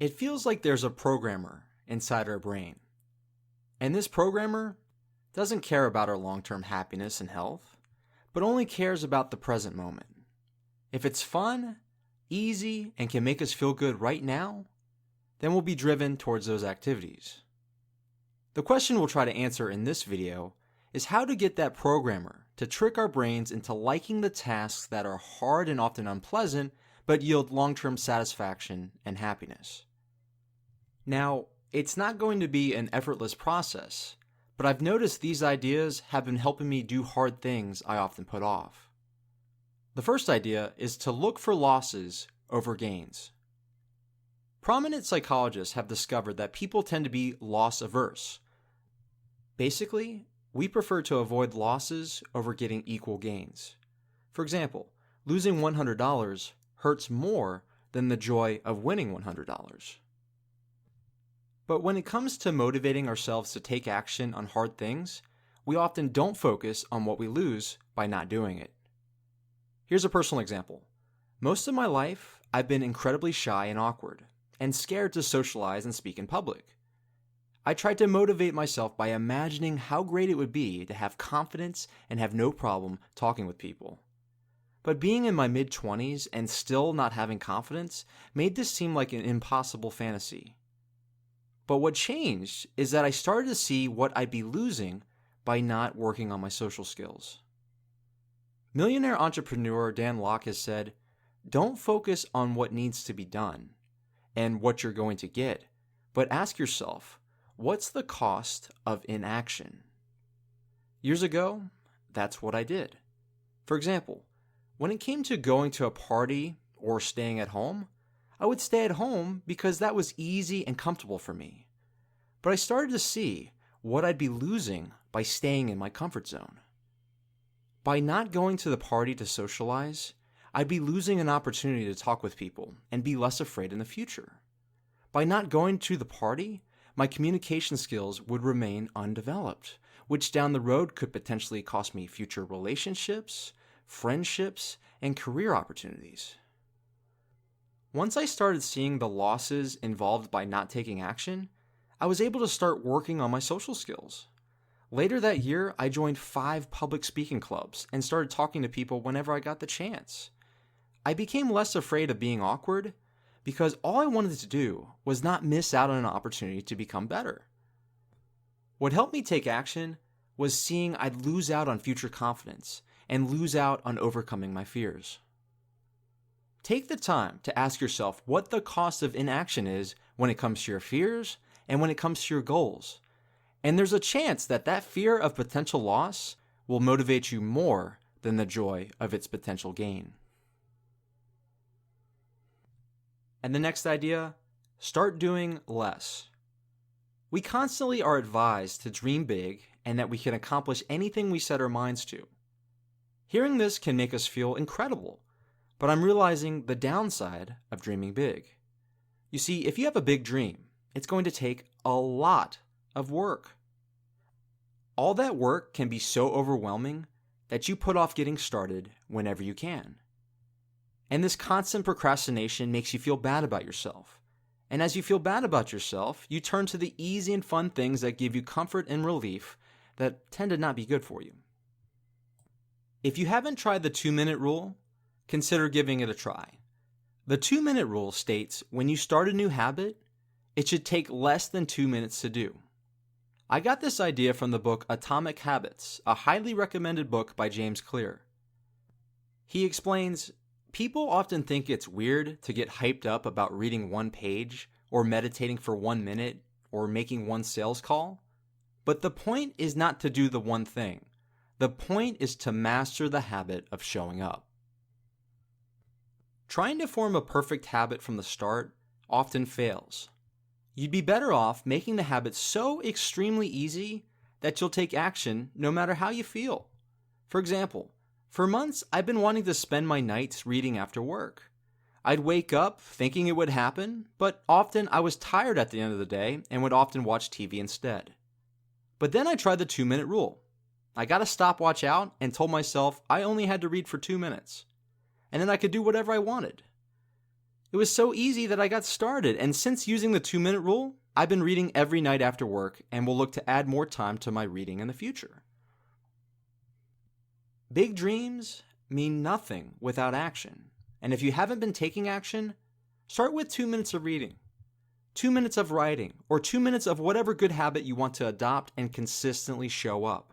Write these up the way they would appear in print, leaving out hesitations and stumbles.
It feels like there's a programmer inside our brain. And this programmer doesn't care about our long-term happiness and health, but only cares about the present moment. If it's fun, easy, and can make us feel good right now, then we'll be driven towards those activities. The question we'll try to answer in this video is how to get that programmer to trick our brains into liking the tasks that are hard and often unpleasant, but yield long-term satisfaction and happiness. Now, it's not going to be an effortless process, but I've noticed these ideas have been helping me do hard things I often put off. The first idea is to look for losses over gains. Prominent psychologists have discovered that people tend to be loss averse. Basically, we prefer to avoid losses over getting equal gains. For example, losing $100 hurts more than the joy of winning $100. But when it comes to motivating ourselves to take action on hard things, we often don't focus on what we lose by not doing it. Here's a personal example. Most of my life, I've been incredibly shy and awkward, and scared to socialize and speak in public. I tried to motivate myself by imagining how great it would be to have confidence and have no problem talking with people. But being in my mid-20s and still not having confidence made this seem like an impossible fantasy. But what changed is that I started to see what I'd be losing by not working on my social skills. Millionaire entrepreneur Dan Lok has said, "Don't focus on what needs to be done and what you're going to get, but ask yourself, what's the cost of inaction?" Years ago, that's what I did. For example, when it came to going to a party or staying at home, I would stay at home because that was easy and comfortable for me. But I started to see what I'd be losing by staying in my comfort zone. By not going to the party to socialize, I'd be losing an opportunity to talk with people and be less afraid in the future. By not going to the party, my communication skills would remain undeveloped, which down the road could potentially cost me future relationships, friendships, and career opportunities. Once I started seeing the losses involved by not taking action, I was able to start working on my social skills. Later that year, I joined 5 public speaking clubs and started talking to people whenever I got the chance. I became less afraid of being awkward because all I wanted to do was not miss out on an opportunity to become better. What helped me take action was seeing I'd lose out on future confidence and lose out on overcoming my fears. Take the time to ask yourself what the cost of inaction is when it comes to your fears and when it comes to your goals. And there's a chance that that fear of potential loss will motivate you more than the joy of its potential gain. And the next idea, start doing less. We constantly are advised to dream big and that we can accomplish anything we set our minds to. Hearing this can make us feel incredible, but I'm realizing the downside of dreaming big. You see, if you have a big dream, it's going to take a lot of work. All that work can be so overwhelming that you put off getting started whenever you can. And this constant procrastination makes you feel bad about yourself. And as you feel bad about yourself, you turn to the easy and fun things that give you comfort and relief that tend to not be good for you. If you haven't tried the 2-minute rule, consider giving it a try. The 2-minute rule states when you start a new habit, it should take less than 2 minutes to do. I got this idea from the book Atomic Habits, a highly recommended book by James Clear. He explains, people often think it's weird to get hyped up about reading 1 page or meditating for 1 minute or making 1 sales call. But the point is not to do the one thing. The point is to master the habit of showing up. Trying to form a perfect habit from the start often fails. You'd be better off making the habit so extremely easy that you'll take action no matter how you feel. For example, for months I've been wanting to spend my nights reading after work. I'd wake up thinking it would happen, but often I was tired at the end of the day and would often watch TV instead. But then I tried the 2-minute rule. I got a stopwatch out and told myself I only had to read for 2 minutes. And then I could do whatever I wanted. It was so easy that I got started, and since using the 2-minute rule, I've been reading every night after work and will look to add more time to my reading in the future. Big dreams mean nothing without action, and if you haven't been taking action, start with 2 minutes of reading, 2 minutes of writing, or 2 minutes of whatever good habit you want to adopt and consistently show up.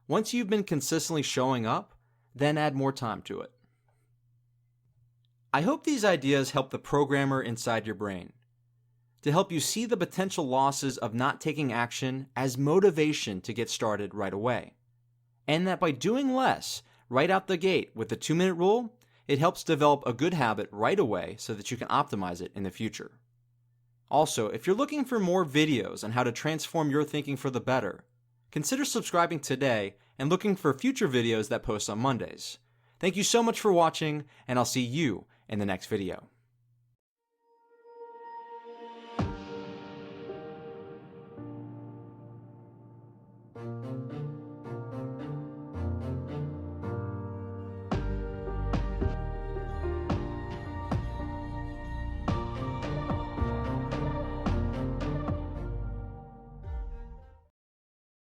Once you've been consistently showing up, then add more time to it. I hope these ideas help the programmer inside your brain to help you see the potential losses of not taking action as motivation to get started right away. And that by doing less right out the gate with the 2-minute rule, it helps develop a good habit right away so that you can optimize it in the future. Also, if you're looking for more videos on how to transform your thinking for the better, consider subscribing today and looking for future videos that post on Mondays. Thank you so much for watching, and I'll see you in the next video.